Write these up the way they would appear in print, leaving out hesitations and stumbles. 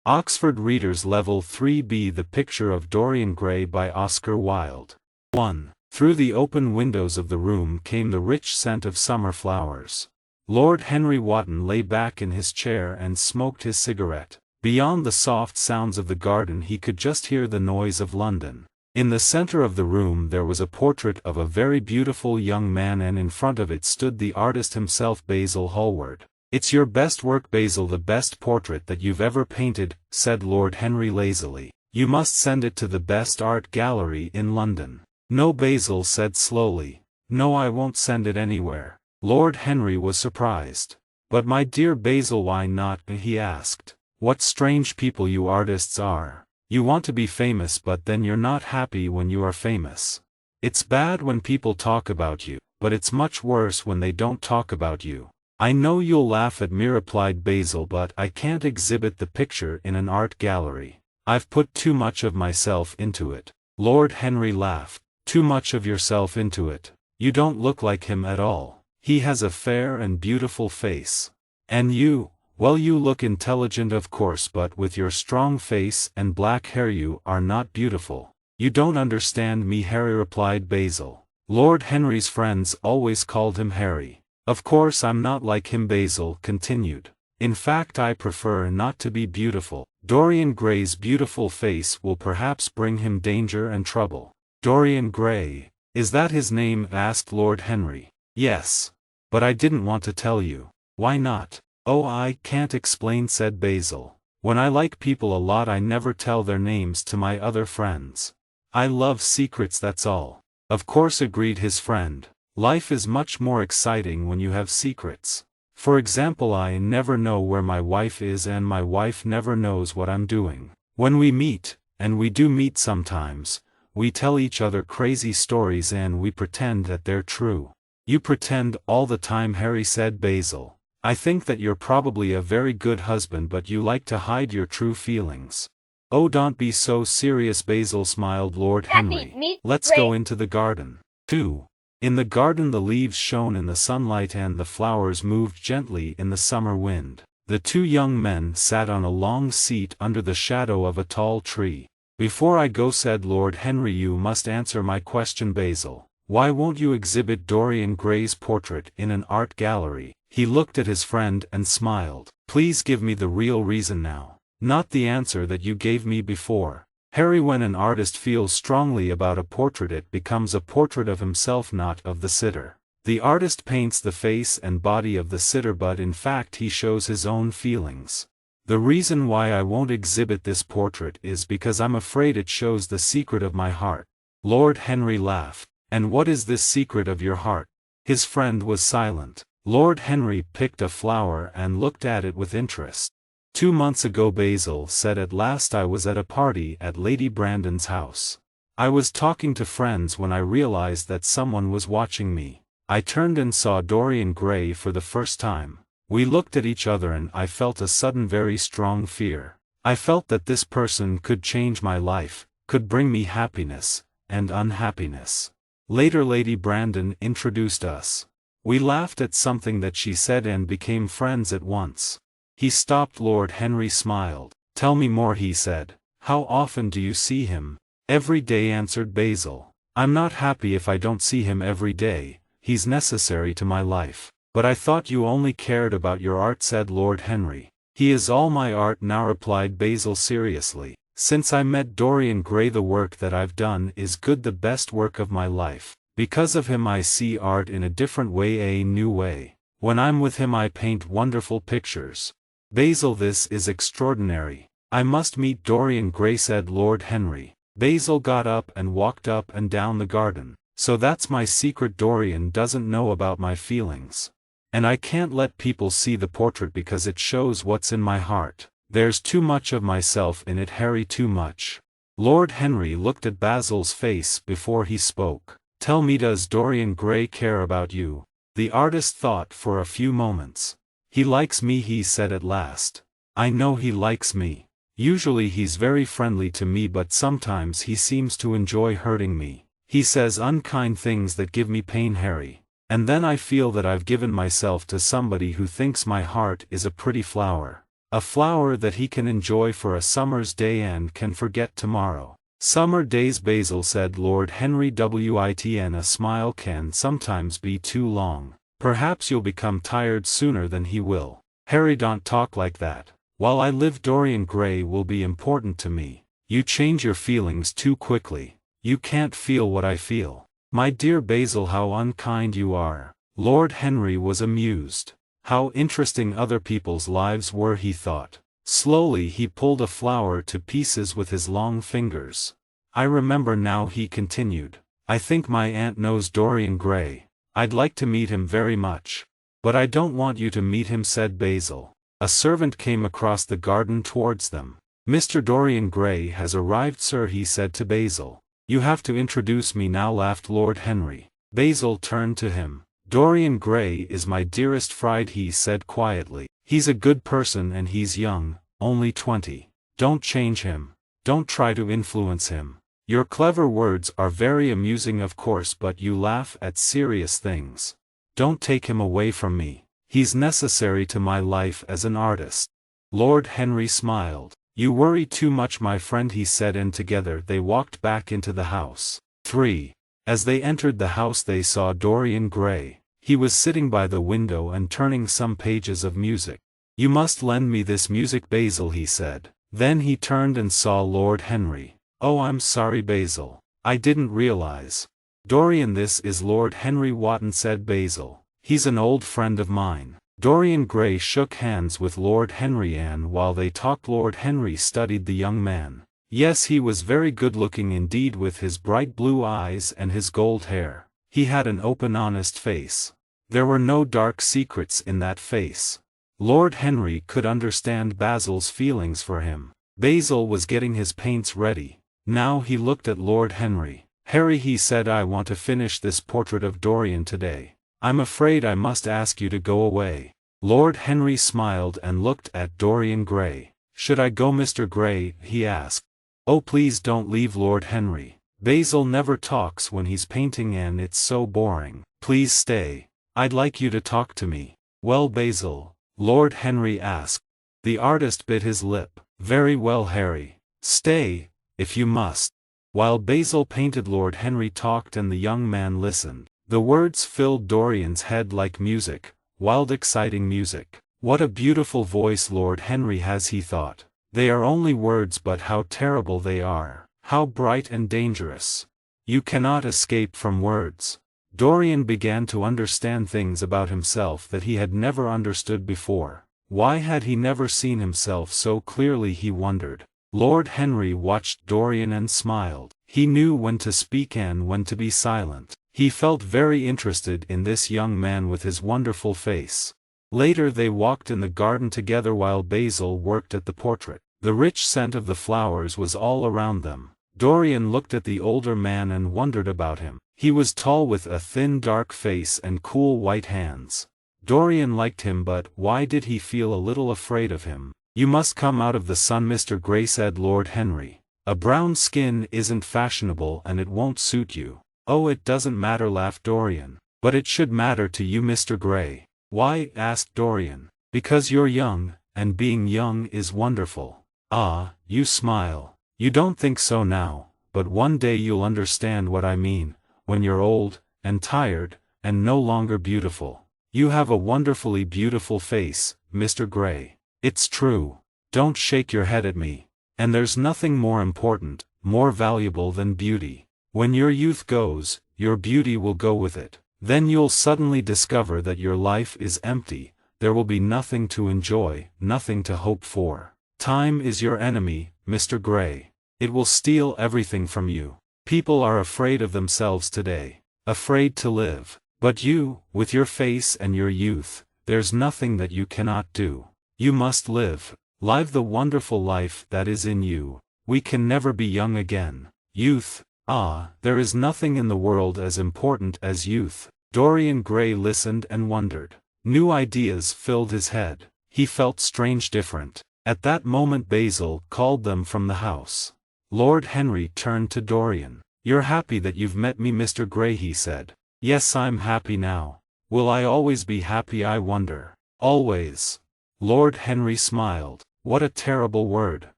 Oxford Readers Level 3B The Picture of Dorian Gray by Oscar Wilde. 1. Through the open windows of the room came the rich scent of summer flowers. Lord Henry Wotton lay back in his chair and smoked his cigarette. Beyond the soft sounds of the garden he could just hear the noise of London. In the center of the room there was a portrait of a very beautiful young man, and in front of it stood the artist himself, Basil Hallward. "It's your best work, Basil, the best portrait that you've ever painted," said Lord Henry lazily. "You must send it to the best art gallery in London." "No," Basil said slowly. "No, I won't send it anywhere." Lord Henry was surprised. "But my dear Basil, why not?" he asked. "What strange people you artists are. You want to be famous, but then you're not happy when you are famous. It's bad when people talk about you, but it's much worse when they don't talk about you." "I know you'll laugh at me," replied Basil, "but I can't exhibit the picture in an art gallery. I've put too much of myself into it." Lord Henry laughed. "Too much of yourself into it? You don't look like him at all. He has a fair and beautiful face. And you, well, you look intelligent of course, but with your strong face and black hair you are not beautiful." "You don't understand me, Harry," replied Basil. Lord Henry's friends always called him Harry. "Of course I'm not like him," Basil continued. "In fact, I prefer not to be beautiful. Dorian Gray's beautiful face will perhaps bring him danger and trouble." "Dorian Gray? Is that his name?" asked Lord Henry. "Yes. But I didn't want to tell you." "Why not?" "Oh, I can't explain," said Basil. "When I like people a lot I never tell their names to my other friends. I love secrets, that's all." "Of course," agreed his friend. "Life is much more exciting when you have secrets. For example, I never know where my wife is and my wife never knows what I'm doing. When we meet, and we do meet sometimes, we tell each other crazy stories and we pretend that they're true." "You pretend all the time, Harry," said Basil. "I think that you're probably a very good husband, but you like to hide your true feelings." "Oh, don't be so serious, Basil," smiled Lord Henry. "Let's go into the garden." 2. In the garden the leaves shone in the sunlight and the flowers moved gently in the summer wind. The two young men sat on a long seat under the shadow of a tall tree. "Before I go," said Lord Henry, "you must answer my question, Basil. Why won't you exhibit Dorian Gray's portrait in an art gallery?" He looked at his friend and smiled. "Please give me the real reason now. Not the answer that you gave me before." "Harry, when an artist feels strongly about a portrait it becomes a portrait of himself, not of the sitter. The artist paints the face and body of the sitter, but in fact he shows his own feelings. The reason why I won't exhibit this portrait is because I'm afraid it shows the secret of my heart." Lord Henry laughed. "And what is this secret of your heart?" His friend was silent. Lord Henry picked a flower and looked at it with interest. "2 months ago," Basil said at last, "I was at a party at Lady Brandon's house. I was talking to friends when I realized that someone was watching me. I turned and saw Dorian Gray for the first time. We looked at each other and I felt a sudden very strong fear. I felt that this person could change my life, could bring me happiness, and unhappiness. Later Lady Brandon introduced us. We laughed at something that she said and became friends at once." He stopped. Lord Henry smiled. "Tell me more," he said. "How often do you see him?" "Every day," answered Basil. "I'm not happy if I don't see him every day. He's necessary to my life." "But I thought you only cared about your art," said Lord Henry. "He is all my art now," replied Basil seriously. "Since I met Dorian Gray the work that I've done is good, the best work of my life. Because of him I see art in a different way, a new way. When I'm with him I paint wonderful pictures." "Basil, this is extraordinary. I must meet Dorian Gray," said Lord Henry. Basil got up and walked up and down the garden. "So that's my secret. Dorian doesn't know about my feelings. And I can't let people see the portrait because it shows what's in my heart. There's too much of myself in it, Harry, too much." Lord Henry looked at Basil's face before he spoke. "Tell me, does Dorian Gray care about you?" The artist thought for a few moments. "He likes me," he said at last. "I know he likes me. Usually he's very friendly to me, but sometimes he seems to enjoy hurting me. He says unkind things that give me pain, Harry. And then I feel that I've given myself to somebody who thinks my heart is a pretty flower. A flower that he can enjoy for a summer's day and can forget tomorrow. Summer days, Basil said Lord Henry. Witn a smile can sometimes be too long. Perhaps you'll become tired sooner than he will. Harry, don't talk like that. While I live, Dorian Gray will be important to me. You change your feelings too quickly. You can't feel what I feel. My dear Basil, how unkind you are. Lord Henry was amused. How interesting other people's lives were, he thought. Slowly he pulled a flower to pieces with his long fingers. I remember now, he continued. I think my aunt knows Dorian Gray. I'd like to meet him very much. But I don't want you to meet him, said Basil. A servant came across the garden towards them. Mr. Dorian Gray has arrived, sir, he said to Basil. You have to introduce me now, laughed Lord Henry. Basil turned to him. Dorian Gray is my dearest friend, he said quietly. He's a good person and he's young, only 20. Don't change him. Don't try to influence him. Your clever words are very amusing, of course, but you laugh at serious things. Don't take him away from me. He's necessary to my life as an artist. Lord Henry smiled. You worry too much, my friend, he said, and together they walked back into the house. 3. As they entered the house they saw Dorian Gray. He was sitting by the window and turning some pages of music. You must lend me this music, Basil, he said. Then he turned and saw Lord Henry. Oh, I'm sorry, Basil. I didn't realize. Dorian, this is Lord Henry Wotton, said Basil. He's an old friend of mine. Dorian Gray shook hands with Lord Henry, and while they talked Lord Henry studied the young man. Yes, he was very good-looking indeed, with his bright blue eyes and his gold hair. He had an open, honest face. There were no dark secrets in that face. Lord Henry could understand Basil's feelings for him. Basil was getting his paints ready. Now he looked at Lord Henry. Harry, he said, I want to finish this portrait of Dorian today. I'm afraid I must ask you to go away. Lord Henry smiled and looked at Dorian Gray. Should I go, Mr. Gray? He asked. Oh, please don't leave, Lord Henry. Basil never talks when he's painting and it's so boring. Please stay. I'd like you to talk to me. Well, Basil? Lord Henry asked. The artist bit his lip. Very well, Harry. Stay, if you must. While Basil painted, Lord Henry talked and the young man listened. The words filled Dorian's head like music, wild, exciting music. What a beautiful voice Lord Henry has, he thought. They are only words, but how terrible they are. How bright and dangerous. You cannot escape from words. Dorian began to understand things about himself that he had never understood before. Why had he never seen himself so clearly, he wondered. Lord Henry watched Dorian and smiled. He knew when to speak and when to be silent. He felt very interested in this young man with his wonderful face. Later they walked in the garden together while Basil worked at the portrait. The rich scent of the flowers was all around them. Dorian looked at the older man and wondered about him. He was tall with a thin dark face and cool white hands. Dorian liked him, but why did he feel a little afraid of him? You must come out of the sun, Mr. Gray, said Lord Henry. A brown skin isn't fashionable and it won't suit you. Oh, it doesn't matter, laughed Dorian. But it should matter to you, Mr. Gray. Why? asked Dorian. Because you're young, and being young is wonderful. Ah, you smile. You don't think so now, but one day you'll understand what I mean, when you're old, and tired, and no longer beautiful. You have a wonderfully beautiful face, Mr. Gray. It's true. Don't shake your head at me. And there's nothing more important, more valuable than beauty. When your youth goes, your beauty will go with it. Then you'll suddenly discover that your life is empty, there will be nothing to enjoy, nothing to hope for. Time is your enemy, Mr. Gray. It will steal everything from you. People are afraid of themselves today, afraid to live. But you, with your face and your youth, there's nothing that you cannot do. You must live. Live the wonderful life that is in you. We can never be young again. Youth. Ah, there is nothing in the world as important as youth. Dorian Gray listened and wondered. New ideas filled his head. He felt strange, different. At that moment Basil called them from the house. Lord Henry turned to Dorian. You're happy that you've met me, Mr. Gray, he said. Yes, I'm happy now. Will I always be happy, I wonder? Always. Lord Henry smiled. What a terrible word.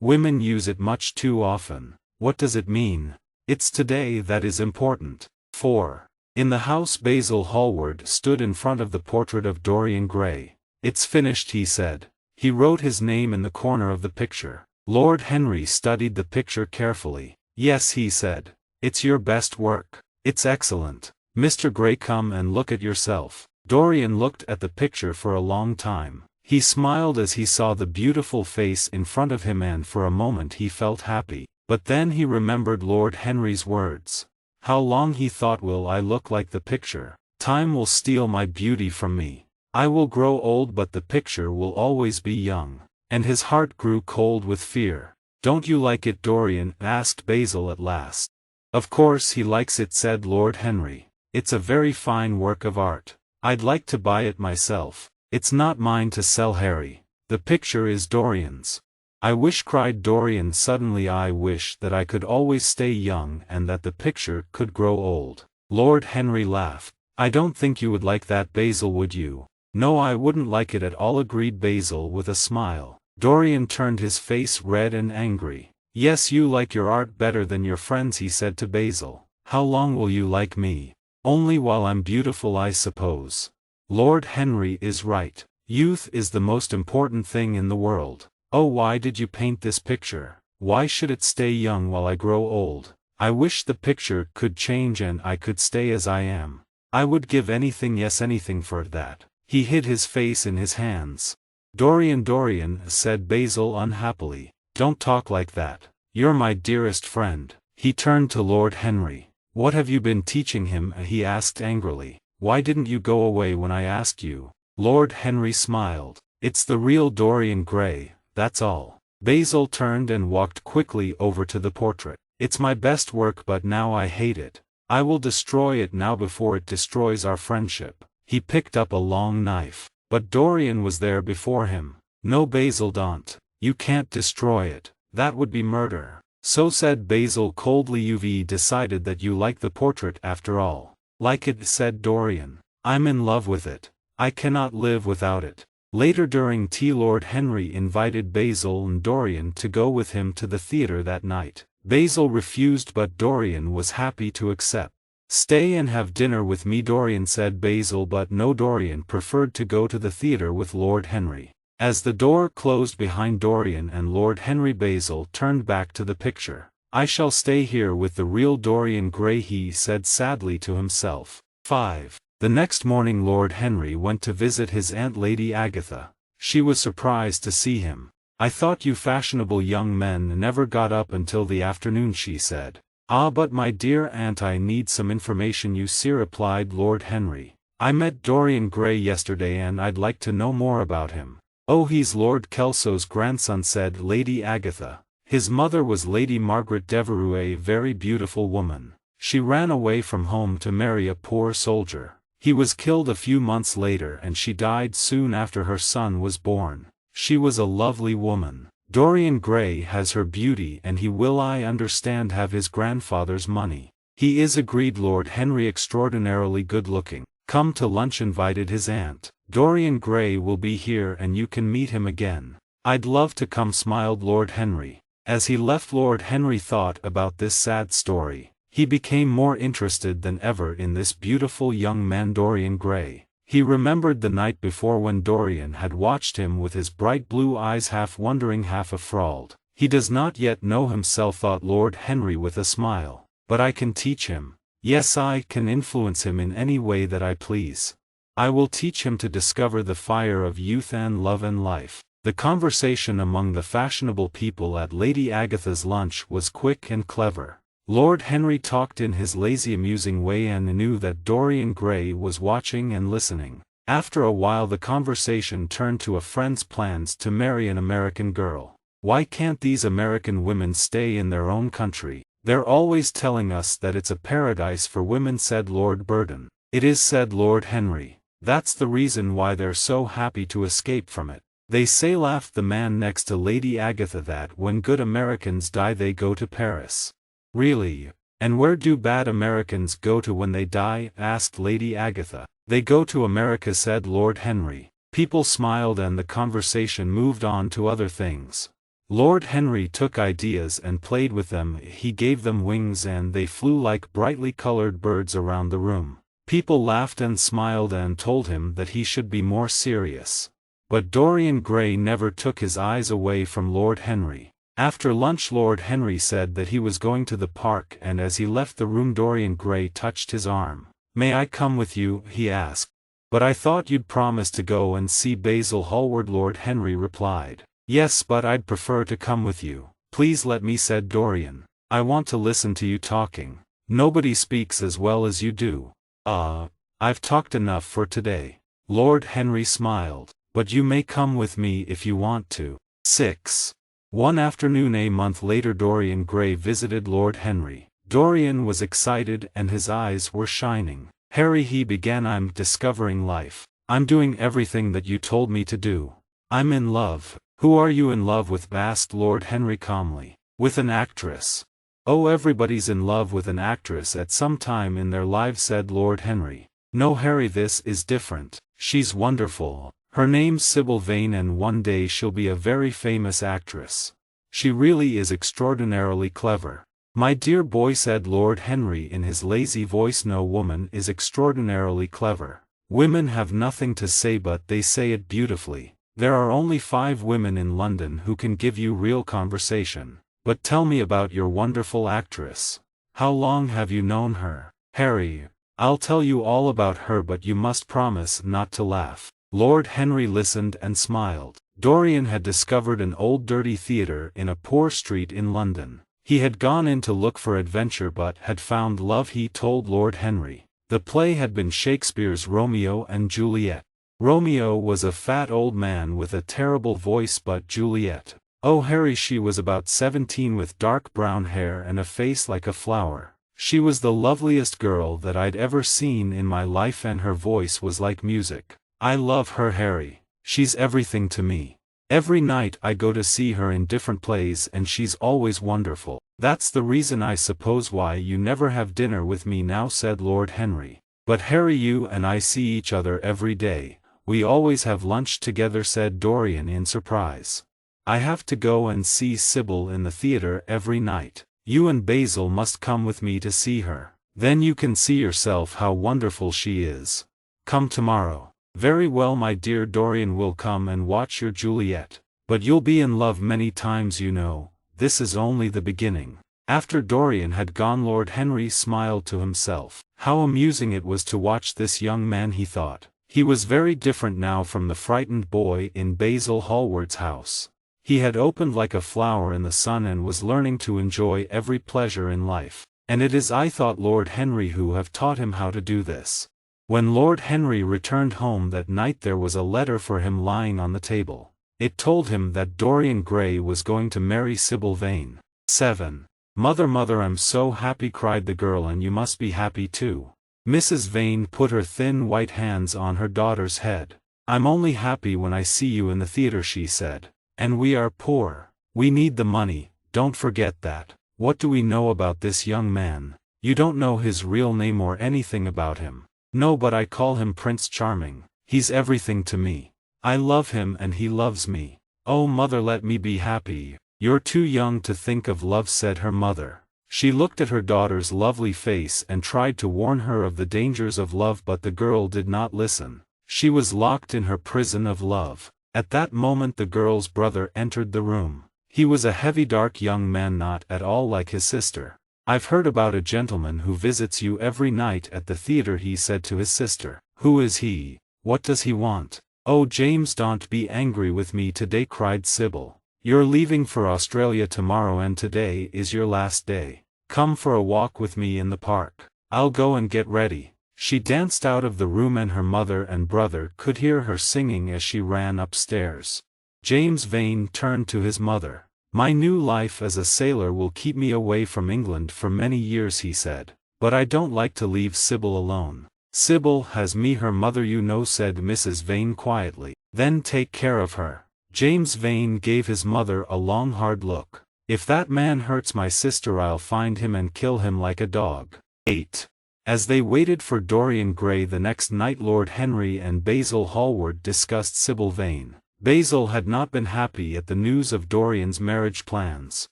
Women use it much too often. What does it mean? It's today that is important. 4. In the house Basil Hallward stood in front of the portrait of Dorian Gray. It's finished, he said. He wrote his name in the corner of the picture. Lord Henry studied the picture carefully. Yes, he said. It's your best work. It's excellent. Mr. Gray, come and look at yourself. Dorian looked at the picture for a long time. He smiled as he saw the beautiful face in front of him, and for a moment he felt happy. But then he remembered Lord Henry's words. How long, he thought, will I look like the picture? Time will steal my beauty from me. I will grow old, but the picture will always be young. And his heart grew cold with fear. Don't you like it, Dorian? Asked Basil at last. Of course he likes it, said Lord Henry. It's a very fine work of art. I'd like to buy it myself. It's not mine to sell, Harry. The picture is Dorian's. I wish, cried Dorian suddenly, I wish that I could always stay young and that the picture could grow old. Lord Henry laughed. I don't think you would like that, Basil, would you? No, I wouldn't like it at all, agreed Basil with a smile. Dorian turned his face red and angry. Yes, you like your art better than your friends, he said to Basil. How long will you like me? Only while I'm beautiful, I suppose. Lord Henry is right. Youth is the most important thing in the world. Oh, why did you paint this picture? Why should it stay young while I grow old? I wish the picture could change and I could stay as I am. I would give anything, yes, anything for that. He hid his face in his hands. Dorian, said Basil unhappily. Don't talk like that. You're my dearest friend. He turned to Lord Henry. What have you been teaching him? He asked angrily. Why didn't you go away when I asked you? Lord Henry smiled. It's the real Dorian Gray, that's all. Basil turned and walked quickly over to the portrait. It's my best work, but now I hate it. I will destroy it now before it destroys our friendship. He picked up a long knife. But Dorian was there before him. No, Basil, don't. You can't destroy it. That would be murder. So, said Basil coldly, you've decided that you like the portrait after all. Like it, said Dorian. I'm in love with it. I cannot live without it. Later during tea, Lord Henry invited Basil and Dorian to go with him to the theatre that night. Basil refused, but Dorian was happy to accept. Stay and have dinner with me, Dorian, said Basil, but no, Dorian preferred to go to the theatre with Lord Henry. As the door closed behind Dorian and Lord Henry, Basil turned back to the picture. I shall stay here with the real Dorian Gray, he said sadly to himself. 5. The next morning Lord Henry went to visit his aunt Lady Agatha. She was surprised to see him. I thought you fashionable young men never got up until the afternoon, she said. Ah, but my dear aunt, I need some information, you see, replied Lord Henry. I met Dorian Gray yesterday and I'd like to know more about him. Oh, he's Lord Kelso's grandson, said Lady Agatha. His mother was Lady Margaret Devereux, a very beautiful woman. She ran away from home to marry a poor soldier. He was killed a few months later and she died soon after her son was born. She was a lovely woman. Dorian Gray has her beauty and he will, I understand, have his grandfather's money. He is, agreed Lord Henry, extraordinarily good-looking. Come to lunch, invited his aunt. Dorian Gray will be here and you can meet him again. I'd love to come, smiled Lord Henry. As he left, Lord Henry thought about this sad story. He became more interested than ever in this beautiful young man Dorian Gray. He remembered the night before when Dorian had watched him with his bright blue eyes, half wondering, half enthralled. He does not yet know himself, thought Lord Henry with a smile. But I can teach him. Yes, I can influence him in any way that I please. I will teach him to discover the fire of youth and love and life. The conversation among the fashionable people at Lady Agatha's lunch was quick and clever. Lord Henry talked in his lazy, amusing way and knew that Dorian Gray was watching and listening. After a while the conversation turned to a friend's plans to marry an American girl. Why can't these American women stay in their own country? They're always telling us that it's a paradise for women, said Lord Burden. It is, said Lord Henry. That's the reason why they're so happy to escape from it. They say, laughed the man next to Lady Agatha, that when good Americans die they go to Paris. Really? And where do bad Americans go to when they die? Asked Lady Agatha. They go to America, said Lord Henry. People smiled and the conversation moved on to other things. Lord Henry took ideas and played with them. He gave them wings and they flew like brightly colored birds around the room. People laughed and smiled and told him that he should be more serious. But Dorian Gray never took his eyes away from Lord Henry. After lunch Lord Henry said that he was going to the park, and as he left the room Dorian Gray touched his arm. "May I come with you?" he asked. "But I thought you'd promised to go and see Basil Hallward," Lord Henry replied. "Yes, but I'd prefer to come with you." "Please let me," said Dorian. "I want to listen to you talking. Nobody speaks as well as you do." I've talked enough for today." Lord Henry smiled. "But you may come with me if you want to." 6. One afternoon a month later Dorian Gray visited Lord Henry. Dorian was excited and his eyes were shining. "Harry," he began, "I'm discovering life. I'm doing everything that you told me to do. I'm in love." "Who are you in love with?" asked Lord Henry calmly. "With an actress." "Oh, everybody's in love with an actress at some time in their lives," said Lord Henry. "No, Harry, this is different. She's wonderful. Her name's Sybil Vane and one day she'll be a very famous actress. She really is extraordinarily clever." "My dear boy," said Lord Henry in his lazy voice, "no woman is extraordinarily clever. Women have nothing to say but they say it beautifully. There are only 5 women in London who can give you real conversation. But tell me about your wonderful actress. How long have you known her?" "Harry, I'll tell you all about her, but you must promise not to laugh." Lord Henry listened and smiled. Dorian had discovered an old dirty theatre in a poor street in London. He had gone in to look for adventure but had found love, he told Lord Henry. The play had been Shakespeare's Romeo and Juliet. Romeo was a fat old man with a terrible voice, but Juliet, oh Harry, she was about 17 with dark brown hair and a face like a flower. She was the loveliest girl that I'd ever seen in my life and her voice was like music. I love her, Harry. She's everything to me. Every night I go to see her in different plays and she's always wonderful. That's the reason, I suppose, why you never have dinner with me now," said Lord Henry. "But Harry, you and I see each other every day. We always have lunch together," said Dorian in surprise. "I have to go and see Sybil in the theatre every night. You and Basil must come with me to see her. Then you can see yourself how wonderful she is. Come tomorrow." "Very well, my dear." "Dorian will come and watch your Juliet. But you'll be in love many times, you know. This is only the beginning." After Dorian had gone Lord Henry smiled to himself. How amusing it was to watch this young man, he thought. He was very different now from the frightened boy in Basil Hallward's house. He had opened like a flower in the sun and was learning to enjoy every pleasure in life. "And it is I," thought Lord Henry, "who have taught him how to do this." When Lord Henry returned home that night there was a letter for him lying on the table. It told him that Dorian Gray was going to marry Sybil Vane. 7. "Mother, mother, I'm so happy," cried the girl, "and you must be happy too." Mrs. Vane put her thin white hands on her daughter's head. "I'm only happy when I see you in the theatre," she said. "And we are poor. We need the money, don't forget that. What do we know about this young man? You don't know his real name or anything about him." "No, but I call him Prince Charming. He's everything to me. I love him and he loves me. Oh mother, let me be happy." "You're too young to think of love," said her mother. She looked at her daughter's lovely face and tried to warn her of the dangers of love, but the girl did not listen. She was locked in her prison of love. At that moment the girl's brother entered the room. He was a heavy dark young man, not at all like his sister. "I've heard about a gentleman who visits you every night at the theatre," he said to his sister. "Who is he? What does he want?" "Oh James, don't be angry with me today," cried Sybil. "You're leaving for Australia tomorrow and today is your last day. Come for a walk with me in the park. I'll go and get ready." She danced out of the room and her mother and brother could hear her singing as she ran upstairs. James Vane turned to his mother. "My new life as a sailor will keep me away from England for many years," he said. "But I don't like to leave Sybil alone." "Sybil has me, her mother, you know," said Mrs. Vane quietly. "Then take care of her." James Vane gave his mother a long hard look. "If that man hurts my sister I'll find him and kill him like a dog." 8. As they waited for Dorian Gray the next night, Lord Henry and Basil Hallward discussed Sybil Vane. Basil had not been happy at the news of Dorian's marriage plans.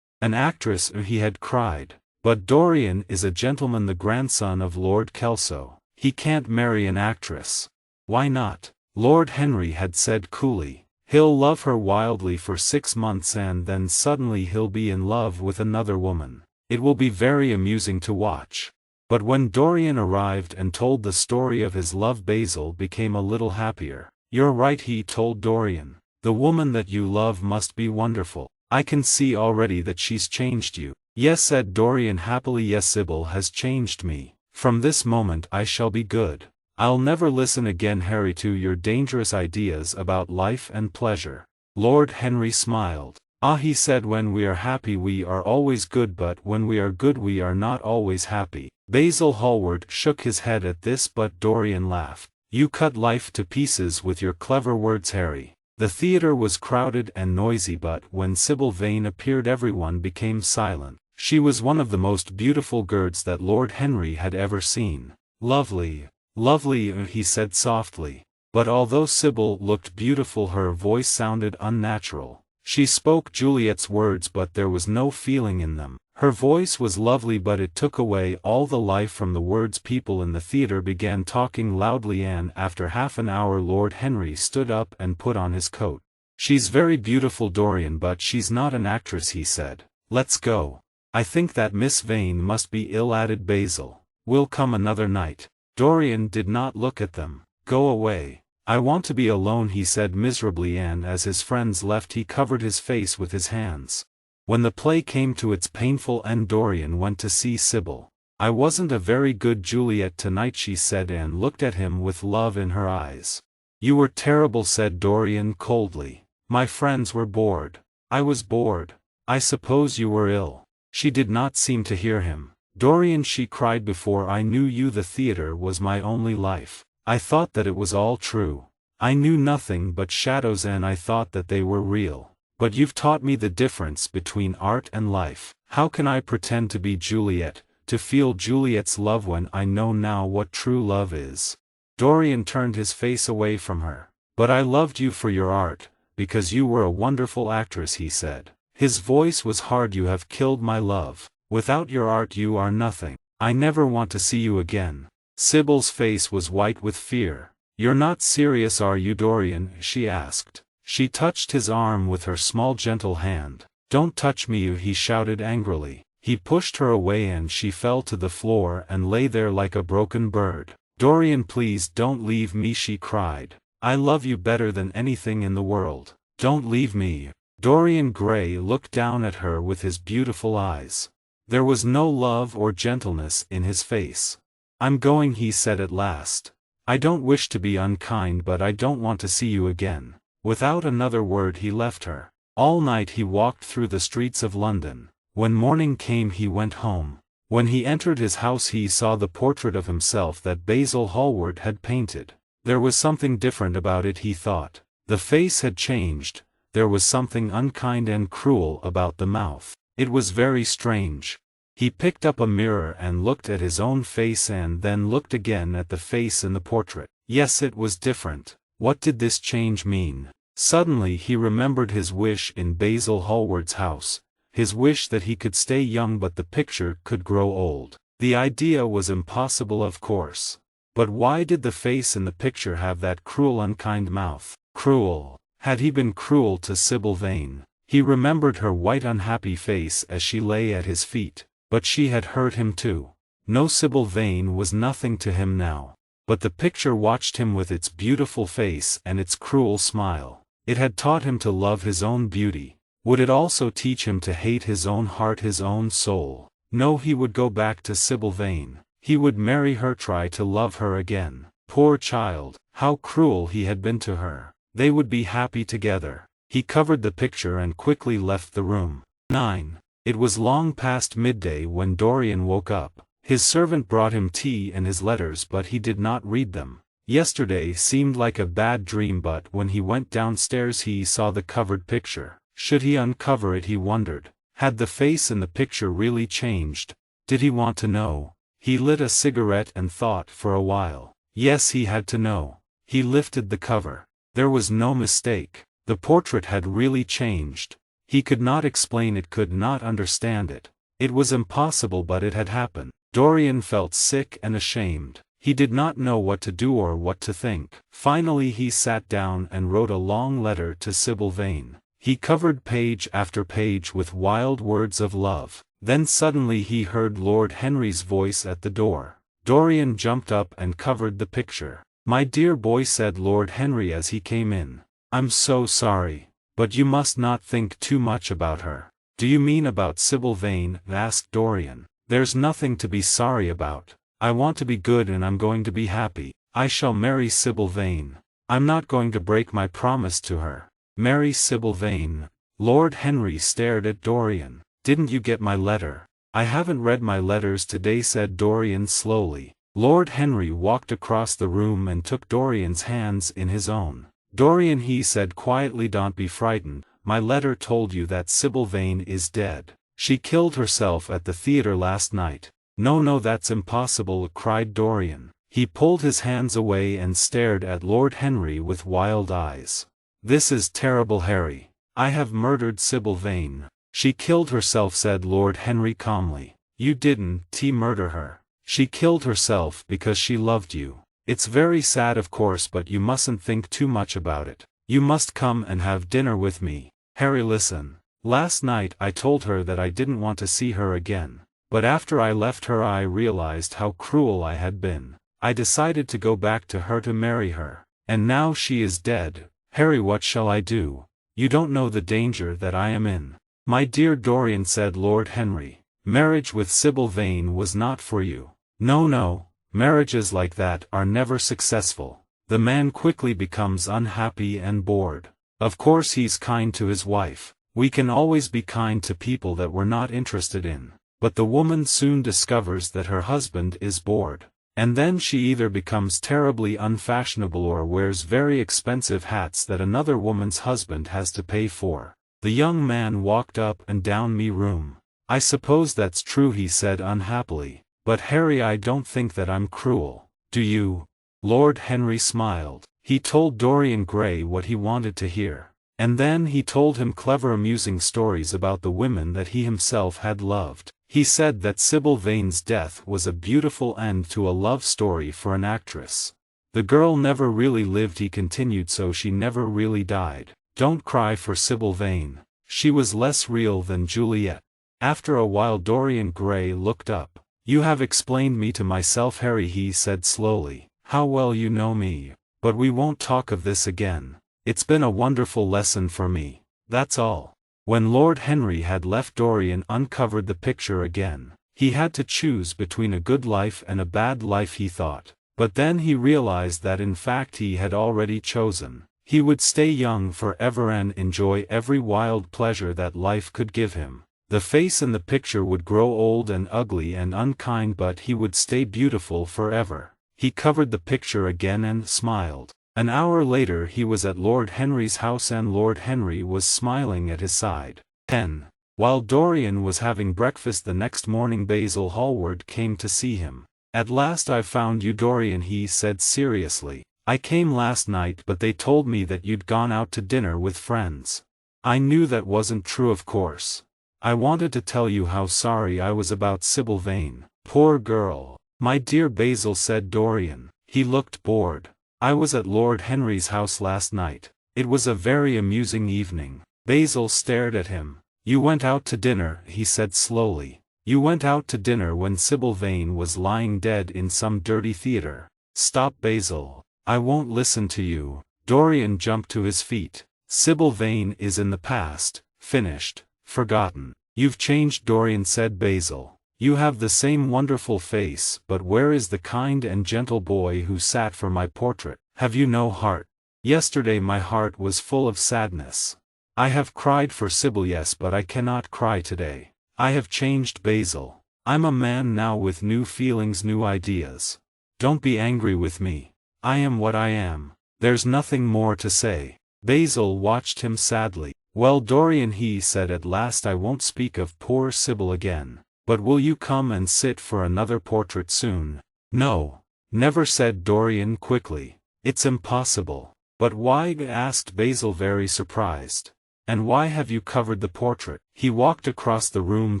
An actress, he had cried. But Dorian is a gentleman, the grandson of Lord Kelso. He can't marry an actress. Why not? Lord Henry had said coolly. He'll love her wildly for 6 months and then suddenly he'll be in love with another woman. It will be very amusing to watch. But when Dorian arrived and told the story of his love, Basil became a little happier. You're right, he told Dorian. The woman that you love must be wonderful. I can see already that she's changed you. Yes, said Dorian happily. Yes, Sybil has changed me. From this moment I shall be good. I'll never listen again, Harry, to your dangerous ideas about life and pleasure. Lord Henry smiled. Ah, he said, when we are happy we are always good, but when we are good we are not always happy. Basil Hallward shook his head at this, but Dorian laughed. You cut life to pieces with your clever words, Harry. The theatre was crowded and noisy, but when Sybil Vane appeared everyone became silent. She was one of the most beautiful girls that Lord Henry had ever seen. Lovely, lovely, he said softly. But although Sybil looked beautiful, her voice sounded unnatural. She spoke Juliet's words, but there was no feeling in them. Her voice was lovely, but it took away all the life from the words. People in the theatre began talking loudly, and after half an hour Lord Henry stood up and put on his coat. She's very beautiful, Dorian, but she's not an actress, he said. Let's go. I think that Miss Vane must be ill, added Basil. We'll come another night. Dorian did not look at them. Go away. I want to be alone, he said miserably, and as his friends left he covered his face with his hands. When the play came to its painful end, Dorian went to see Sybil. I wasn't a very good Juliet tonight, she said, and looked at him with love in her eyes. You were terrible, said Dorian coldly. My friends were bored. I was bored. I suppose you were ill. She did not seem to hear him. Dorian, she cried, before I knew you the theatre was my only life. I thought that it was all true. I knew nothing but shadows, and I thought that they were real. But you've taught me the difference between art and life. How can I pretend to be Juliet, to feel Juliet's love, when I know now what true love is? Dorian turned his face away from her. But I loved you for your art, because you were a wonderful actress, he said. His voice was hard. You have killed my love. Without your art you are nothing. I never want to see you again. Sybil's face was white with fear. You're not serious, are you, Dorian? She asked. She touched his arm with her small gentle hand. Don't touch me, he shouted angrily. He pushed her away and she fell to the floor and lay there like a broken bird. Dorian, please don't leave me, she cried. I love you better than anything in the world. Don't leave me. Dorian Gray looked down at her with his beautiful eyes. There was no love or gentleness in his face. I'm going, he said at last. I don't wish to be unkind, but I don't want to see you again. Without another word he left her. All night he walked through the streets of London. When morning came he went home. When he entered his house he saw the portrait of himself that Basil Hallward had painted. There was something different about it, he thought. The face had changed. There was something unkind and cruel about the mouth. It was very strange. He picked up a mirror and looked at his own face, and then looked again at the face in the portrait. Yes, it was different. What did this change mean? Suddenly he remembered his wish in Basil Hallward's house, his wish that he could stay young but the picture could grow old. The idea was impossible, of course. But why did the face in the picture have that cruel, unkind mouth? Cruel. Had he been cruel to Sybil Vane? He remembered her white, unhappy face as she lay at his feet. But she had hurt him too. No, Sybil Vane was nothing to him now. But the picture watched him with its beautiful face and its cruel smile. It had taught him to love his own beauty. Would it also teach him to hate his own heart, his own soul? No, he would go back to Sybil Vane. He would marry her, try to love her again. Poor child, how cruel he had been to her. They would be happy together. He covered the picture and quickly left the room. 9. It was long past midday when Dorian woke up. His servant brought him tea and his letters, but he did not read them. Yesterday seemed like a bad dream, but when he went downstairs he saw the covered picture. Should he uncover it, he wondered. Had the face in the picture really changed? Did he want to know? He lit a cigarette and thought for a while. Yes, he had to know. He lifted the cover. There was no mistake. The portrait had really changed. He could not explain it, could not understand it. It was impossible, but it had happened. Dorian felt sick and ashamed. He did not know what to do or what to think. Finally he sat down and wrote a long letter to Sybil Vane. He covered page after page with wild words of love. Then suddenly he heard Lord Henry's voice at the door. Dorian jumped up and covered the picture. "My dear boy," said Lord Henry as he came in. "I'm so sorry. But you must not think too much about her." "Do you mean about Sybil Vane?" asked Dorian. "There's nothing to be sorry about. I want to be good and I'm going to be happy. I shall marry Sybil Vane. I'm not going to break my promise to her." "Marry Sybil Vane?" Lord Henry stared at Dorian. "Didn't you get my letter?" "I haven't read my letters today," said Dorian slowly. Lord Henry walked across the room and took Dorian's hands in his own. "Dorian," he said quietly, "don't be frightened. My letter told you that Sybil Vane is dead. She killed herself at the theater last night." No, that's impossible," cried Dorian. He pulled his hands away and stared at Lord Henry with wild eyes. "This is terrible, Harry. I have murdered Sybil Vane." "She killed herself," said Lord Henry calmly. "You didn't murder her. She killed herself because she loved you. It's very sad, of course, but you mustn't think too much about it. You must come and have dinner with me. Harry, listen. Last night I told her that I didn't want to see her again. But after I left her I realized how cruel I had been. I decided to go back to her to marry her. And now she is dead. Harry, what shall I do? You don't know the danger that I am in." "My dear Dorian," said Lord Henry, "marriage with Sybil Vane was not for you. No, marriages like that are never successful. The man quickly becomes unhappy and bored. Of course he's kind to his wife. We can always be kind to people that we're not interested in. But the woman soon discovers that her husband is bored. And then she either becomes terribly unfashionable or wears very expensive hats that another woman's husband has to pay for." The young man walked up and down my room. "I suppose that's true," he said unhappily. "But Harry, I don't think that I'm cruel. Do you?" Lord Henry smiled. He told Dorian Gray what he wanted to hear. And then he told him clever, amusing stories about the women that he himself had loved. He said that Sybil Vane's death was a beautiful end to a love story for an actress. The girl never really lived, he continued, so she never really died. Don't cry for Sybil Vane. She was less real than Juliet. After a while Dorian Gray looked up. "You have explained me to myself, Harry," he said slowly. "How well you know me. But we won't talk of this again. It's been a wonderful lesson for me. That's all." When Lord Henry had left, Dorian uncovered the picture again. He had to choose between a good life and a bad life, he thought. But then he realized that in fact he had already chosen. He would stay young forever and enjoy every wild pleasure that life could give him. The face in the picture would grow old and ugly and unkind, but he would stay beautiful forever. He covered the picture again and smiled. An hour later he was at Lord Henry's house and Lord Henry was smiling at his side. 10. While Dorian was having breakfast the next morning, Basil Hallward came to see him. "At last I've found you, Dorian," he said seriously. "I came last night, but they told me that you'd gone out to dinner with friends. I knew that wasn't true, of course. I wanted to tell you how sorry I was about Sybil Vane. Poor girl." "My dear Basil," said Dorian. He looked bored. "I was at Lord Henry's house last night. It was a very amusing evening." Basil stared at him. "You went out to dinner," he said slowly. "You went out to dinner when Sybil Vane was lying dead in some dirty theater." "Stop, Basil. I won't listen to you." Dorian jumped to his feet. "Sybil Vane is in the past, finished, forgotten." "You've changed, Dorian," said Basil. "You have the same wonderful face, but where is the kind and gentle boy who sat for my portrait? Have you no heart? Yesterday my heart was full of sadness. I have cried for Sybil, yes, but I cannot cry today. I have changed, Basil. I'm a man now with new feelings, new ideas. Don't be angry with me. I am what I am. There's nothing more to say." Basil watched him sadly. "Well, Dorian," he said at last, "I won't speak of poor Sybil again. But will you come and sit for another portrait soon? No. Never, said Dorian quickly. It's impossible. But why? Asked Basil, very surprised. And why have you covered the portrait? He walked across the room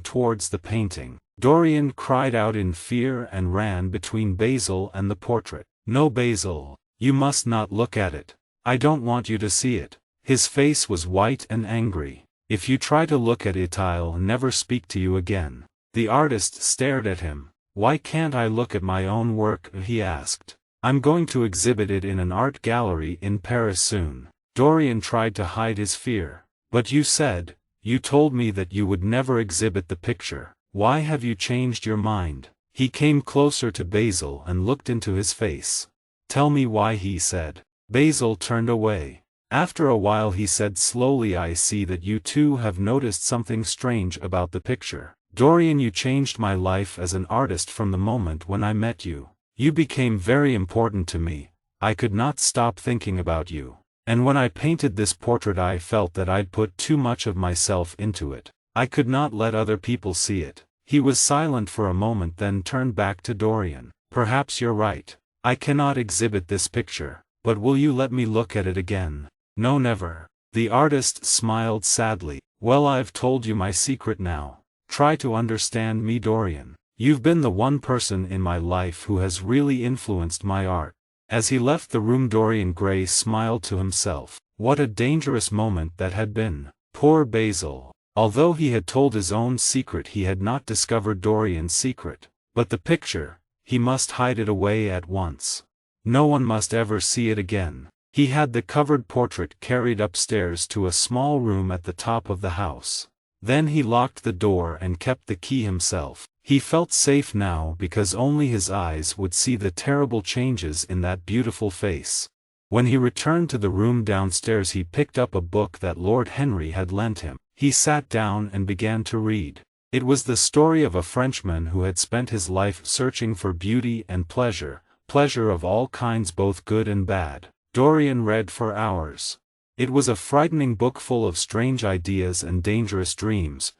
towards the painting. Dorian cried out in fear and ran between Basil and the portrait. No, Basil, you must not look at it. I don't want you to see it. His face was white and angry. If you try to look at it, I'll never speak to you again. The artist stared at him. Why can't I look at my own work? He asked. I'm going to exhibit it in an art gallery in Paris soon. Dorian tried to hide his fear. But you told me that you would never exhibit the picture. Why have you changed your mind? He came closer to Basil and looked into his face. Tell me why, he said. Basil turned away. After a while he said slowly, I see that you too have noticed something strange about the picture. Dorian, you changed my life as an artist from the moment when I met you. You became very important to me. I could not stop thinking about you. And when I painted this portrait I felt that I'd put too much of myself into it. I could not let other people see it. He was silent for a moment, then turned back to Dorian. Perhaps you're right. I cannot exhibit this picture, but will you let me look at it again? No, never. The artist smiled sadly. Well, I've told you my secret now. Try to understand me, Dorian. You've been the one person in my life who has really influenced my art. As he left the room, Dorian Gray smiled to himself. What a dangerous moment that had been. Poor Basil. Although he had told his own secret, he had not discovered Dorian's secret. But the picture, he must hide it away at once. No one must ever see it again. He had the covered portrait carried upstairs to a small room at the top of the house. Then he locked the door and kept the key himself. He felt safe now because only his eyes would see the terrible changes in that beautiful face. When he returned to the room downstairs, he picked up a book that Lord Henry had lent him. He sat down and began to read. It was the story of a Frenchman who had spent his life searching for beauty and pleasure of all kinds, both good and bad. Dorian read for hours. It was a frightening book full of strange ideas and dangerous dreams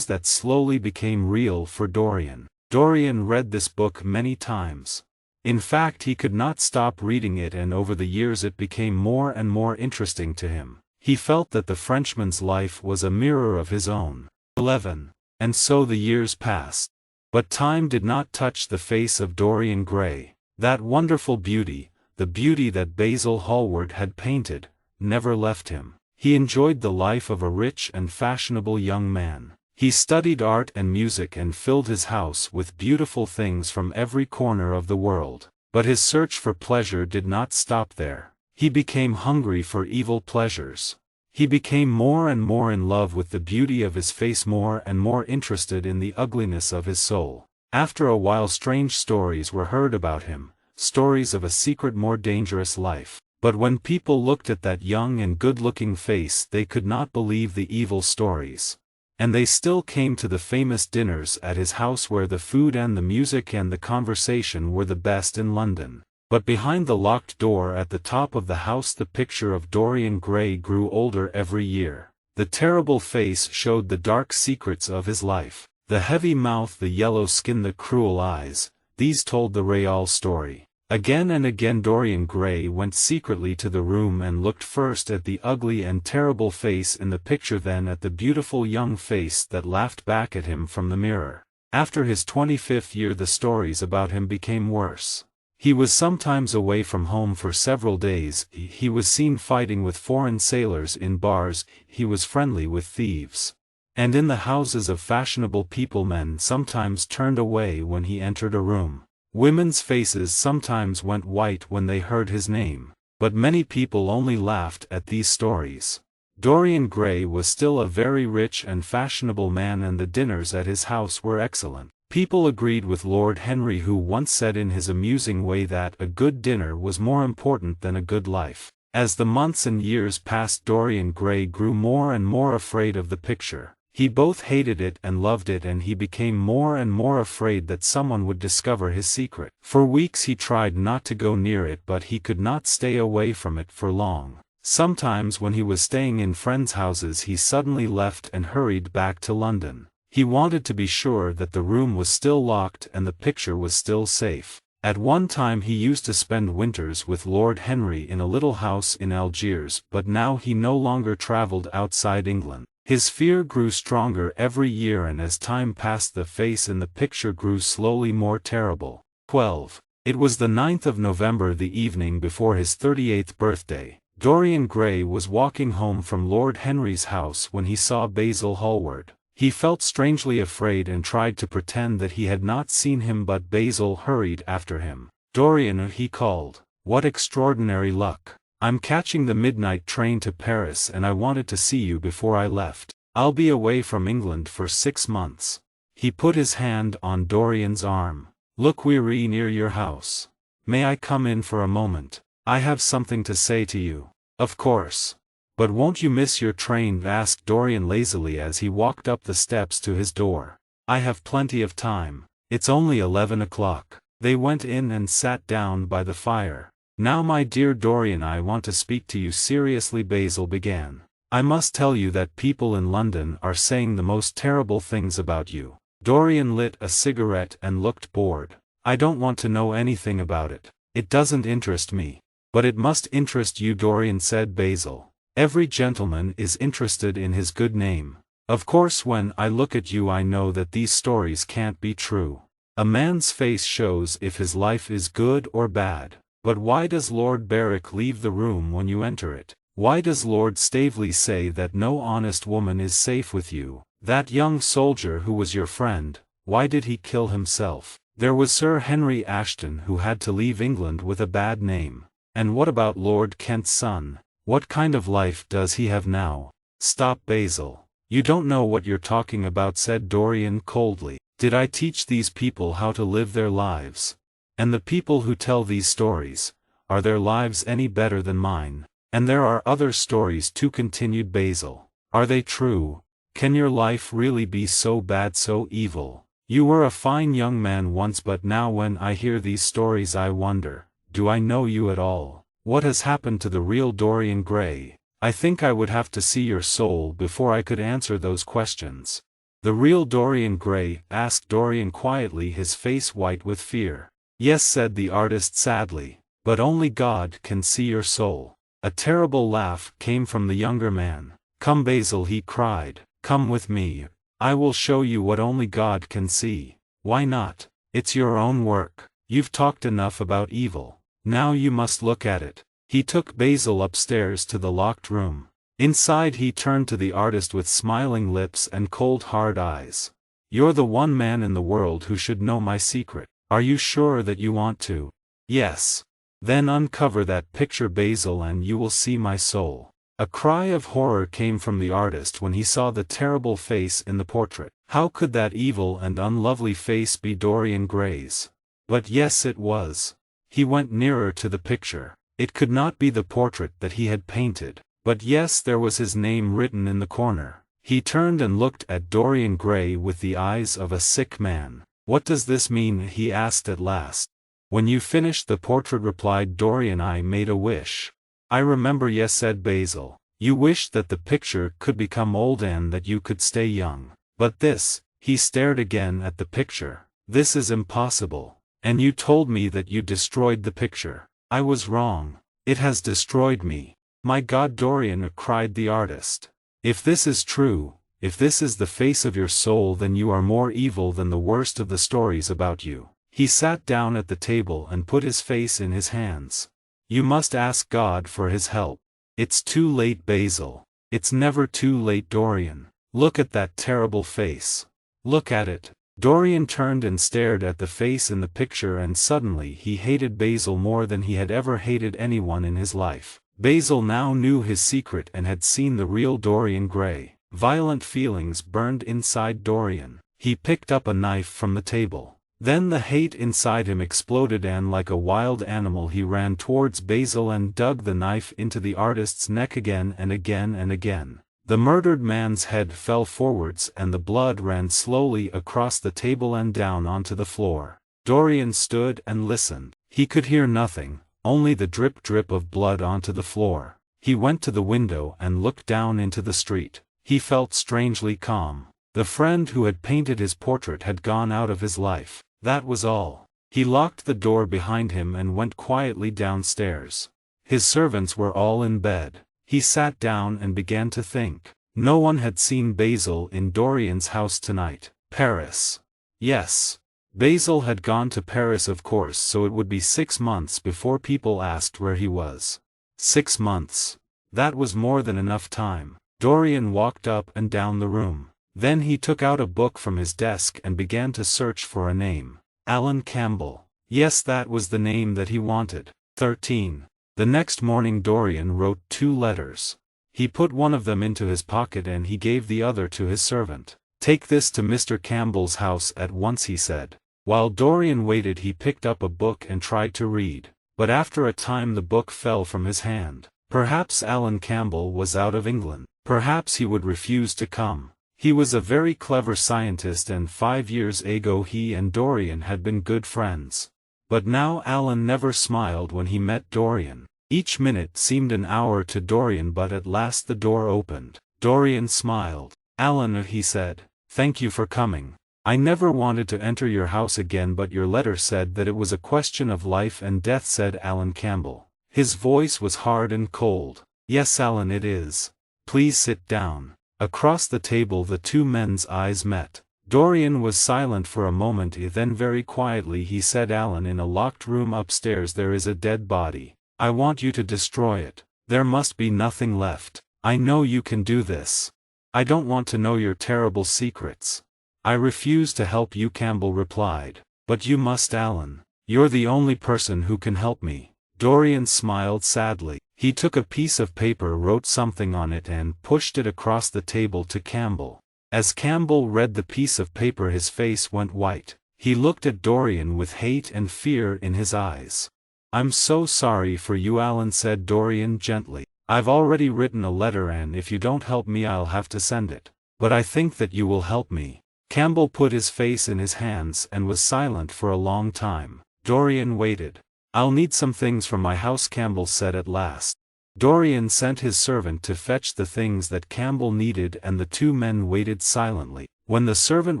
that slowly became real for Dorian. Dorian read this book many times. In fact, he could not stop reading it, and over the years it became more and more interesting to him. He felt that the Frenchman's life was a mirror of his own. 11. And so the years passed. But time did not touch the face of Dorian Gray. That wonderful beauty, the beauty that Basil Hallward had painted, never left him. He enjoyed the life of a rich and fashionable young man. He studied art and music and filled his house with beautiful things from every corner of the world. But his search for pleasure did not stop there. He became hungry for evil pleasures. He became more and more in love with the beauty of his face, more and more interested in the ugliness of his soul. After a while, strange stories were heard about him, stories of a secret, more dangerous life. But when people looked at that young and good-looking face, they could not believe the evil stories. And they still came to the famous dinners at his house, where the food and the music and the conversation were the best in London. But behind the locked door at the top of the house, the picture of Dorian Gray grew older every year. The terrible face showed the dark secrets of his life. The heavy mouth, the yellow skin, the cruel eyes, these told the real story. Again and again Dorian Gray went secretly to the room and looked first at the ugly and terrible face in the picture, then at the beautiful young face that laughed back at him from the mirror. After his 25th year, the stories about him became worse. He was sometimes away from home for several days. He was seen fighting with foreign sailors in bars. He was friendly with thieves. And in the houses of fashionable people, men sometimes turned away when he entered a room. Women's faces sometimes went white when they heard his name. But many people only laughed at these stories. Dorian Gray was still a very rich and fashionable man, and the dinners at his house were excellent. People agreed with Lord Henry, who once said in his amusing way that a good dinner was more important than a good life. As the months and years passed, Dorian Gray grew more and more afraid of the picture. He both hated it and loved it, and he became more and more afraid that someone would discover his secret. For weeks he tried not to go near it, but he could not stay away from it for long. Sometimes when he was staying in friends' houses, he suddenly left and hurried back to London. He wanted to be sure that the room was still locked and the picture was still safe. At one time he used to spend winters with Lord Henry in a little house in Algiers, but now he no longer traveled outside England. His fear grew stronger every year, and as time passed the face in the picture grew slowly more terrible. 12. It was the 9th of November, the evening before his 38th birthday. Dorian Gray was walking home from Lord Henry's house when he saw Basil Hallward. He felt strangely afraid and tried to pretend that he had not seen him, but Basil hurried after him. "Dorian," he called. "What extraordinary luck. I'm catching the midnight train to Paris and I wanted to see you before I left. I'll be away from England for 6 months. He put his hand on Dorian's arm. "Look, we're near your house. May I come in for a moment? I have something to say to you." "Of course. But won't you miss your train?" asked Dorian lazily as he walked up the steps to his door. "I have plenty of time. It's only 11 o'clock. They went in and sat down by the fire. "Now, my dear Dorian, I want to speak to you seriously," Basil began. "I must tell you that people in London are saying the most terrible things about you." Dorian lit a cigarette and looked bored. "I don't want to know anything about it. It doesn't interest me." "But it must interest you," Dorian said. "Basil, every gentleman is interested in his good name. Of course, when I look at you I know that these stories can't be true. A man's face shows if his life is good or bad. But why does Lord Berwick leave the room when you enter it? Why does Lord Staveley say that no honest woman is safe with you? That young soldier who was your friend, why did he kill himself? There was Sir Henry Ashton, who had to leave England with a bad name. And what about Lord Kent's son? What kind of life does he have now?" "Stop, Basil. You don't know what you're talking about," said Dorian coldly. "Did I teach these people how to live their lives? And the people who tell these stories, are their lives any better than mine? And there are other stories too," continued Basil. "Are they true? Can your life really be so bad, so evil? You were a fine young man once, but now when I hear these stories I wonder, do I know you at all? What has happened to the real Dorian Gray? I think I would have to see your soul before I could answer those questions." "The real Dorian Gray?" asked Dorian quietly, his face white with fear. "Yes," said the artist sadly, "but only God can see your soul." A terrible laugh came from the younger man. "Come, Basil," he cried, "come with me. I will show you what only God can see." "Why not? It's your own work. You've talked enough about evil. Now you must look at it." He took Basil upstairs to the locked room. Inside he turned to the artist with smiling lips and cold hard eyes. "You're the one man in the world who should know my secret. Are you sure that you want to?" "Yes." "Then uncover that picture, Basil, and you will see my soul." A cry of horror came from the artist when he saw the terrible face in the portrait. How could that evil and unlovely face be Dorian Gray's? But yes, it was. He went nearer to the picture. It could not be the portrait that he had painted. But yes, there was his name written in the corner. He turned and looked at Dorian Gray with the eyes of a sick man. "What does this mean?" he asked at last. "When you finished the portrait," replied Dorian, "I made a wish." "I remember, yes," said Basil. "You wished that the picture could become old and that you could stay young. But this," he stared again at the picture, "this is impossible. And you told me that you destroyed the picture. I was wrong. It has destroyed me." "My God, Dorian," cried the artist. "If this is true, if this is the face of your soul, then you are more evil than the worst of the stories about you." He sat down at the table and put his face in his hands. "You must ask God for his help." "It's too late, Basil." "It's never too late, Dorian. Look at that terrible face. Look at it." Dorian turned and stared at the face in the picture, and suddenly he hated Basil more than he had ever hated anyone in his life. Basil now knew his secret and had seen the real Dorian Gray. Violent feelings burned inside Dorian. He picked up a knife from the table. Then the hate inside him exploded, and like a wild animal he ran towards Basil and dug the knife into the artist's neck again and again and again. The murdered man's head fell forwards and the blood ran slowly across the table and down onto the floor. Dorian stood and listened. He could hear nothing, only the drip of blood onto the floor. He went to the window and looked down into the street. He felt strangely calm. The friend who had painted his portrait had gone out of his life. That was all. He locked the door behind him and went quietly downstairs. His servants were all in bed. He sat down and began to think. No one had seen Basil in Dorian's house tonight. Paris. Yes. Basil had gone to Paris, of course, so it would be 6 months before people asked where he was. 6 months. That was more than enough time. Dorian walked up and down the room. Then he took out a book from his desk and began to search for a name. Alan Campbell. Yes, that was the name that he wanted. 13. The next morning Dorian wrote 2 letters. He put one of them into his pocket and he gave the other to his servant. "Take this to Mr. Campbell's house at once," he said. While Dorian waited, he picked up a book and tried to read. But after a time the book fell from his hand. Perhaps Alan Campbell was out of England. Perhaps he would refuse to come. He was a very clever scientist and 5 years ago he and Dorian had been good friends. But now Alan never smiled when he met Dorian. Each minute seemed an hour to Dorian, but at last the door opened. Dorian smiled. "Alan," he said, "thank you for coming. I never wanted to enter your house again, but your letter said that it was a question of life and death," said Alan Campbell. His voice was hard and cold. "Yes, Alan, it is. Please sit down." Across the table the 2 men's eyes met. Dorian was silent for a moment, then very quietly he said, "Alan, in a locked room upstairs there is a dead body. I want you to destroy it. There must be nothing left. I know you can do this. I don't want to know your terrible secrets." "I refuse to help you," Campbell replied. "But you must, Alan. You're the only person who can help me." Dorian smiled sadly. He took a piece of paper, wrote something on it and pushed it across the table to Campbell. As Campbell read the piece of paper his face went white. He looked at Dorian with hate and fear in his eyes. "I'm so sorry for you, Alan," said Dorian gently. "I've already written a letter and if you don't help me I'll have to send it. But I think that you will help me." Campbell put his face in his hands and was silent for a long time. Dorian waited. "I'll need some things from my house," Campbell said at last. Dorian sent his servant to fetch the things that Campbell needed and the 2 men waited silently. When the servant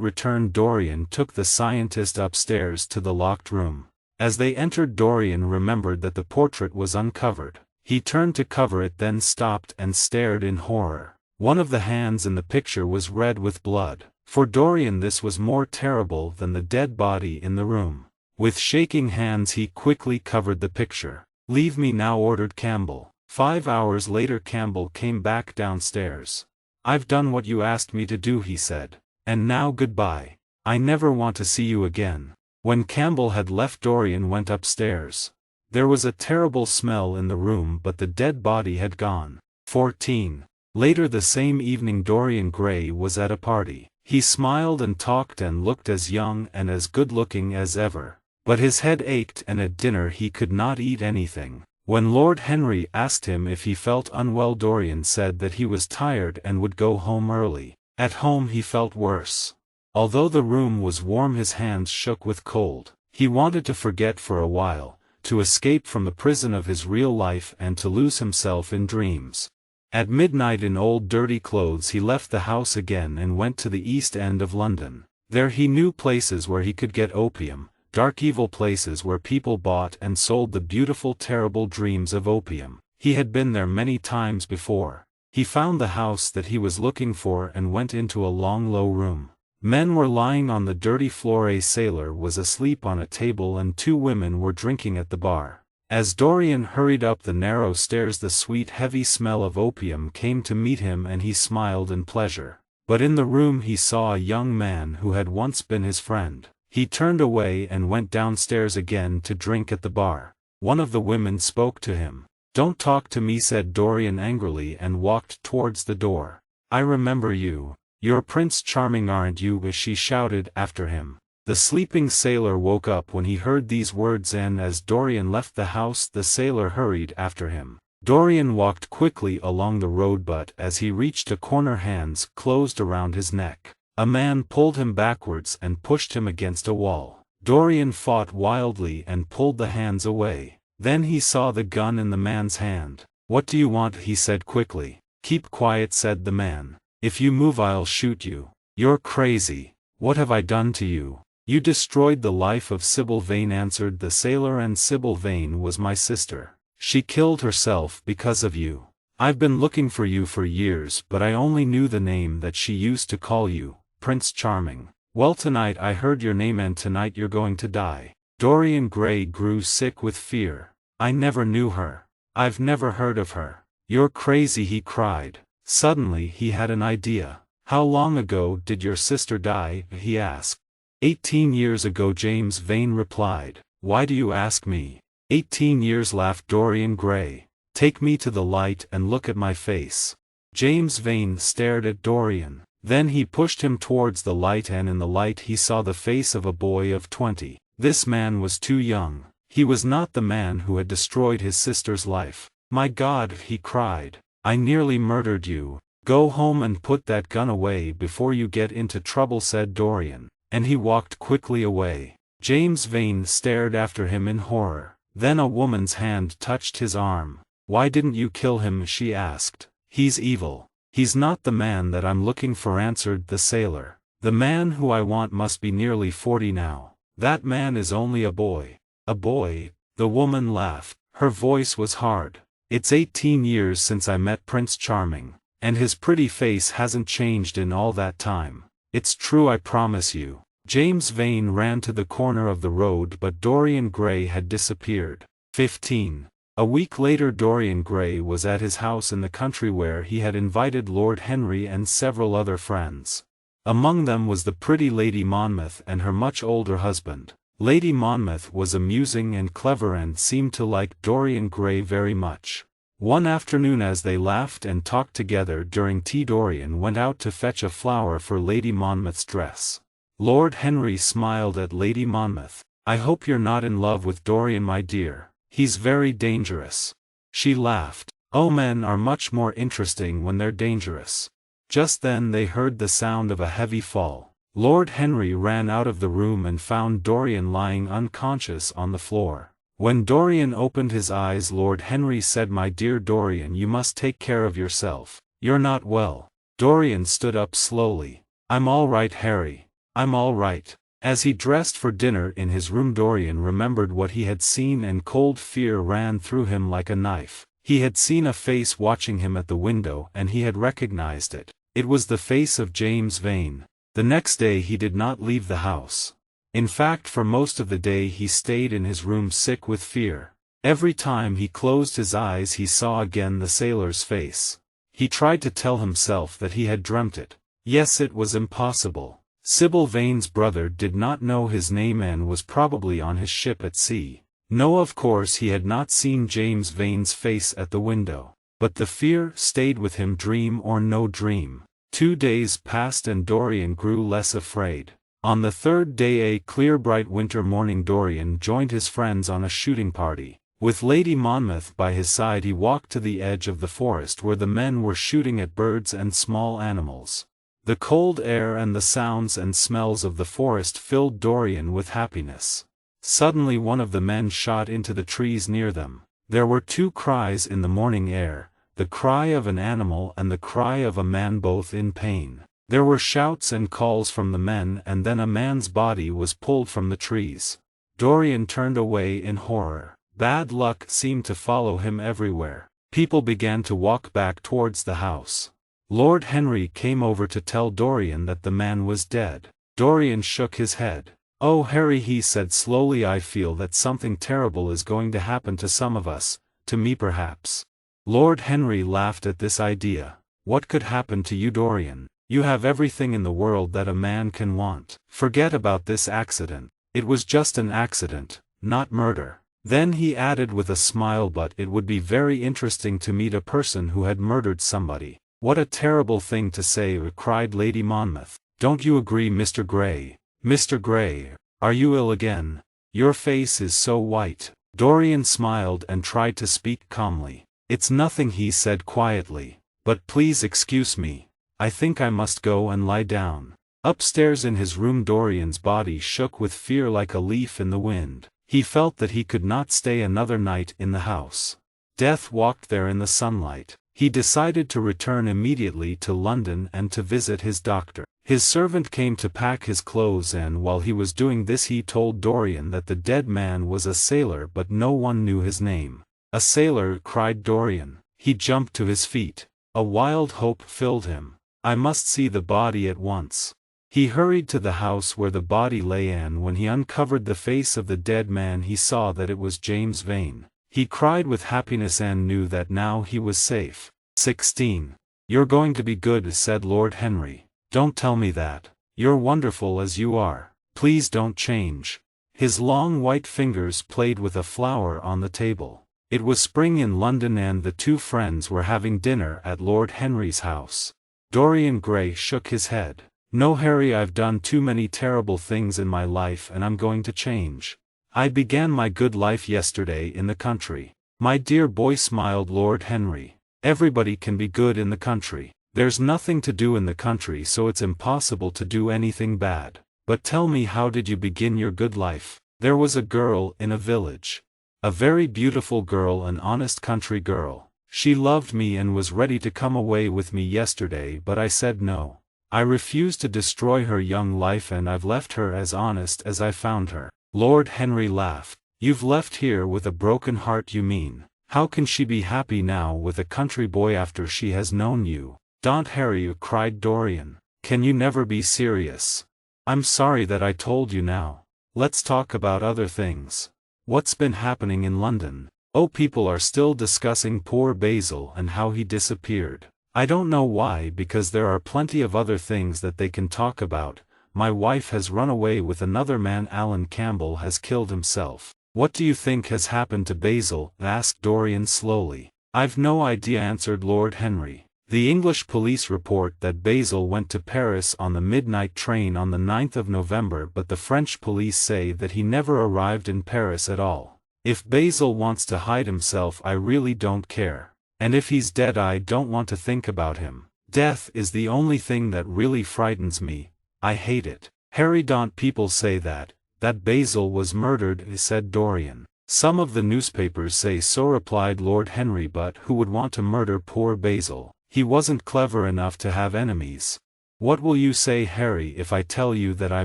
returned, Dorian took the scientist upstairs to the locked room. As they entered, Dorian remembered that the portrait was uncovered. He turned to cover it, then stopped and stared in horror. One of the hands in the picture was red with blood. For Dorian this was more terrible than the dead body in the room. With shaking hands he quickly covered the picture. "Leave me now," ordered Campbell. 5 hours later Campbell came back downstairs. "I've done what you asked me to do," he said. "And now goodbye. I never want to see you again." When Campbell had left, Dorian went upstairs. There was a terrible smell in the room, but the dead body had gone. 14. Later the same evening DorianGray was at a party. He smiled and talked and looked as young and as good-looking as ever. But his head ached and at dinner he could not eat anything. When Lord Henry asked him if he felt unwell, Dorian said that he was tired and would go home early. At home he felt worse. Although the room was warm his hands shook with cold. He wanted to forget for a while, to escape from the prison of his real life and to lose himself in dreams. At midnight, in old dirty clothes, he left the house again and went to the East End of London. There he knew places where he could get opium, dark evil places where people bought and sold the beautiful terrible dreams of opium. He had been there many times before. He found the house that he was looking for and went into a long low room. Men were lying on the dirty floor, a sailor was asleep on a table and 2 women were drinking at the bar. As Dorian hurried up the narrow stairs the sweet heavy smell of opium came to meet him and he smiled in pleasure. But in the room he saw a young man who had once been his friend. He turned away and went downstairs again to drink at the bar. One of the women spoke to him. "Don't talk to me," said Dorian angrily and walked towards the door. "I remember you. You're Prince Charming, aren't you?" she shouted after him. The sleeping sailor woke up when he heard these words and as Dorian left the house the sailor hurried after him. Dorian walked quickly along the road, but as he reached a corner hands closed around his neck. A man pulled him backwards and pushed him against a wall. Dorian fought wildly and pulled the hands away. Then he saw the gun in the man's hand. "What do you want?" he said quickly. "Keep quiet," said the man. "If you move I'll shoot you." "You're crazy. What have I done to you?" "You destroyed the life of Sybil Vane," answered the sailor, "and Sybil Vane was my sister. She killed herself because of you. I've been looking for you for years, but I only knew the name that she used to call you, Prince Charming. Well, tonight I heard your name, and tonight you're going to die." Dorian Gray grew sick with fear. "I never knew her. I've never heard of her." "You're crazy," he cried. Suddenly he had an idea. "How long ago did your sister die?" he asked. 18 years ago," James Vane replied. "Why do you ask me?" 18 years, laughed Dorian Gray. "Take me to the light and look at my face." James Vane stared at Dorian. Then he pushed him towards the light, and in the light he saw the face of a boy of 20. This man was too young. He was not the man who had destroyed his sister's life. "My God," he cried. "I nearly murdered you." "Go home and put that gun away before you get into trouble," said Dorian, and he walked quickly away. James Vane stared after him in horror. Then a woman's hand touched his arm. "Why didn't you kill him?" she asked. "He's evil." "He's not the man that I'm looking for," answered the sailor. "The man who I want must be nearly 40 now. That man is only a boy." "A boy?" The woman laughed. Her voice was hard. "It's 18 years since I met Prince Charming, and his pretty face hasn't changed in all that time. It's true, I promise you." James Vane ran to the corner of the road, but Dorian Gray had disappeared. 15. A week later, Dorian Gray was at his house in the country, where he had invited Lord Henry and several other friends. Among them was the pretty Lady Monmouth and her much older husband. Lady Monmouth was amusing and clever and seemed to like Dorian Gray very much. One afternoon, as they laughed and talked together during tea, Dorian went out to fetch a flower for Lady Monmouth's dress. Lord Henry smiled at Lady Monmouth. "I hope you're not in love with Dorian, my dear. He's very dangerous." She laughed. "Oh, men are much more interesting when they're dangerous." Just then they heard the sound of a heavy fall. Lord Henry ran out of the room and found Dorian lying unconscious on the floor. When Dorian opened his eyes, Lord Henry said, "My dear Dorian, you must take care of yourself. You're not well." Dorian stood up slowly. "I'm all right, Harry. I'm all right." As he dressed for dinner in his room, Dorian remembered what he had seen, and cold fear ran through him like a knife. He had seen a face watching him at the window, and he had recognized it. It was the face of James Vane. The next day he did not leave the house. In fact, for most of the day he stayed in his room, sick with fear. Every time he closed his eyes he saw again the sailor's face. He tried to tell himself that he had dreamt it. Yes, it was impossible. Sybil Vane's brother did not know his name and was probably on his ship at sea. No, of course he had not seen James Vane's face at the window. But the fear stayed with him, dream or no dream. 2 days passed and Dorian grew less afraid. On the third day, a clear bright winter morning, Dorian joined his friends on a shooting party. With Lady Monmouth by his side, he walked to the edge of the forest where the men were shooting at birds and small animals. The cold air and the sounds and smells of the forest filled Dorian with happiness. Suddenly one of the men shot into the trees near them. There were 2 cries in the morning air, the cry of an animal and the cry of a man, both in pain. There were shouts and calls from the men, and then a man's body was pulled from the trees. Dorian turned away in horror. Bad luck seemed to follow him everywhere. People began to walk back towards the house. Lord Henry came over to tell Dorian that the man was dead. Dorian shook his head. "Oh, Harry," he said slowly, "I feel that something terrible is going to happen to some of us, to me perhaps." Lord Henry laughed at this idea. "What could happen to you, Dorian? You have everything in the world that a man can want. Forget about this accident. It was just an accident, not murder." Then he added with a smile, "But it would be very interesting to meet a person who had murdered somebody." "What a terrible thing to say," cried Lady Monmouth. "Don't you agree, Mr. Gray? Mr. Gray, are you ill again? Your face is so white." Dorian smiled and tried to speak calmly. "It's nothing," he said quietly. "But please excuse me. I think I must go and lie down." Upstairs in his room, Dorian's body shook with fear like a leaf in the wind. He felt that he could not stay another night in the house. Death walked there in the sunlight. He decided to return immediately to London and to visit his doctor. His servant came to pack his clothes, and while he was doing this he told Dorian that the dead man was a sailor, but no one knew his name. "A sailor!" cried Dorian. He jumped to his feet. A wild hope filled him. "I must see the body at once." He hurried to the house where the body lay, and when he uncovered the face of the dead man he saw that it was James Vane. He cried with happiness and knew that now he was safe. 16. "You're going to be good," said Lord Henry. "Don't tell me that. You're wonderful as you are. Please don't change." His long white fingers played with a flower on the table. It was spring in London and the two friends were having dinner at Lord Henry's house. Dorian Gray shook his head. "No, Harry, I've done too many terrible things in my life and I'm going to change. I began my good life yesterday in the country." "My dear boy," smiled Lord Henry, "everybody can be good in the country. There's nothing to do in the country, so it's impossible to do anything bad. But tell me, how did you begin your good life?" "There was a girl in a village. A very beautiful girl, an honest country girl. She loved me and was ready to come away with me yesterday, but I said no. I refused to destroy her young life, and I've left her as honest as I found her." Lord Henry laughed. "You've left here with a broken heart, you mean? How can she be happy now with a country boy after she has known you?" "Don't, Harry," cried Dorian. "Can you never be serious? I'm sorry that I told you now. Let's talk about other things. What's been happening in London?" "Oh, people are still discussing poor Basil and how he disappeared. I don't know why, because there are plenty of other things that they can talk about. My wife has run away with another man. Alan Campbell has killed himself." "What do you think has happened to Basil?" asked Dorian slowly. "I've no idea," answered Lord Henry. "The English police report that Basil went to Paris on the midnight train on the 9th of November, but the French police say that he never arrived in Paris at all. If Basil wants to hide himself, I really don't care. And if he's dead, I don't want to think about him. Death is the only thing that really frightens me. I hate it." "Harry, don't people say that Basil was murdered?" said Dorian. "Some of the newspapers say so," replied Lord Henry, "but who would want to murder poor Basil? He wasn't clever enough to have enemies." "What will you say, Harry, if I tell you that I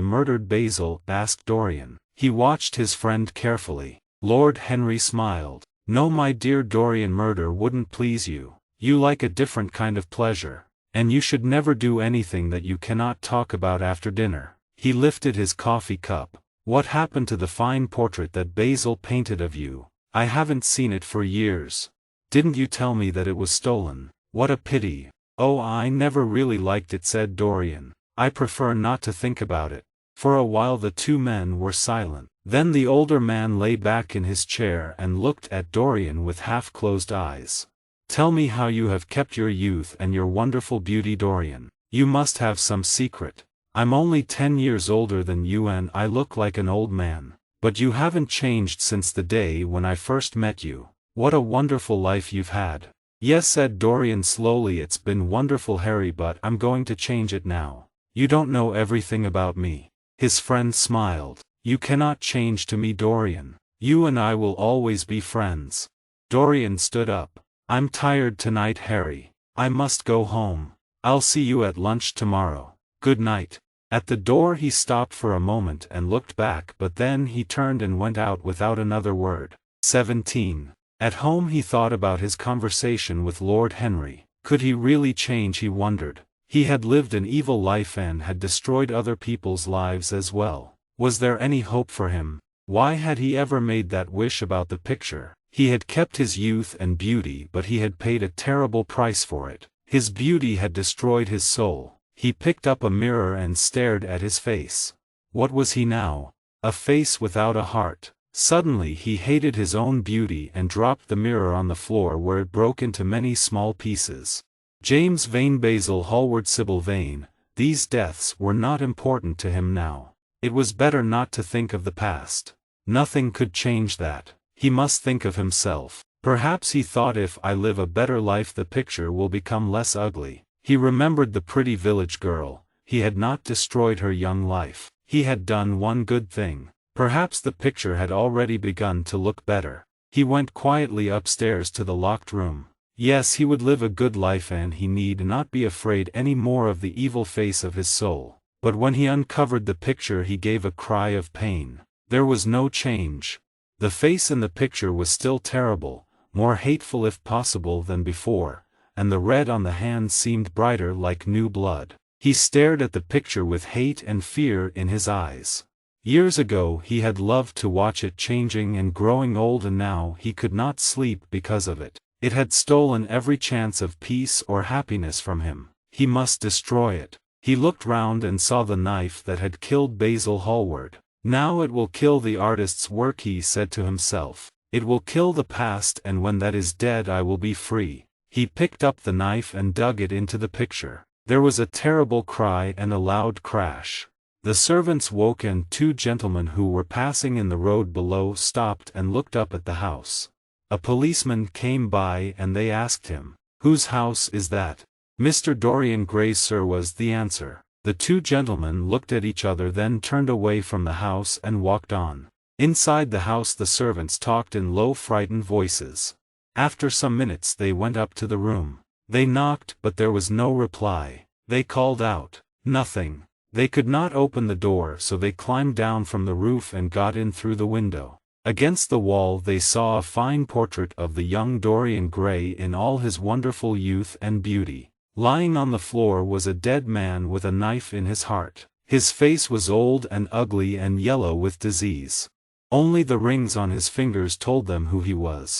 murdered Basil?" asked Dorian. He watched his friend carefully. Lord Henry smiled. "No, my dear Dorian, murder wouldn't please you. You like a different kind of pleasure. And you should never do anything that you cannot talk about after dinner." He lifted his coffee cup. "What happened to the fine portrait that Basil painted of you? I haven't seen it for years. Didn't you tell me that it was stolen? What a pity." "Oh, I never really liked it," said Dorian. "I prefer not to think about it." For a while the two men were silent. Then the older man lay back in his chair and looked at Dorian with half-closed eyes. "Tell me how you have kept your youth and your wonderful beauty, Dorian. You must have some secret. I'm only 10 years older than you and I look like an old man. But you haven't changed since the day when I first met you. What a wonderful life you've had." "Yes," said Dorian slowly, "it's been wonderful, Harry, but I'm going to change it now. You don't know everything about me." His friend smiled. "You cannot change to me, Dorian. You and I will always be friends." Dorian stood up. "I'm tired tonight, Harry. I must go home. I'll see you at lunch tomorrow. Good night." At the door he stopped for a moment and looked back, but then he turned and went out without another word. 17. At home he thought about his conversation with Lord Henry. Could he really change, he wondered. He had lived an evil life and had destroyed other people's lives as well. Was there any hope for him? Why had he ever made that wish about the picture? He had kept his youth and beauty, but he had paid a terrible price for it. His beauty had destroyed his soul. He picked up a mirror and stared at his face. What was he now? A face without a heart. Suddenly he hated his own beauty and dropped the mirror on the floor, where it broke into many small pieces. James Vane, Basil Hallward, Sybil Vane, these deaths were not important to him now. It was better not to think of the past. Nothing could change that. He must think of himself. Perhaps he thought, if I live a better life the picture will become less ugly. He remembered the pretty village girl. He had not destroyed her young life. He had done one good thing. Perhaps the picture had already begun to look better. He went quietly upstairs to the locked room. Yes, he would live a good life and he need not be afraid any more of the evil face of his soul. But when he uncovered the picture he gave a cry of pain. There was no change. The face in the picture was still terrible, more hateful if possible than before, and the red on the hand seemed brighter like new blood. He stared at the picture with hate and fear in his eyes. Years ago he had loved to watch it changing and growing old, and now he could not sleep because of it. It had stolen every chance of peace or happiness from him. He must destroy it. He looked round and saw the knife that had killed Basil Hallward. Now it will kill the artist's work, he said to himself. It will kill the past, and when that is dead I will be free. He picked up the knife and dug it into the picture. There was a terrible cry and a loud crash. The servants woke and two gentlemen who were passing in the road below stopped and looked up at the house. A policeman came by and they asked him, "Whose house is that?" "Mr. Dorian Gray, sir," was the answer. The two gentlemen looked at each other, then turned away from the house and walked on. Inside the house the servants talked in low, frightened voices. After some minutes they went up to the room. They knocked, but there was no reply. They called out. Nothing. They could not open the door, so they climbed down from the roof and got in through the window. Against the wall they saw a fine portrait of the young Dorian Gray in all his wonderful youth and beauty. Lying on the floor was a dead man with a knife in his heart. His face was old and ugly and yellow with disease. Only the rings on his fingers told them who he was.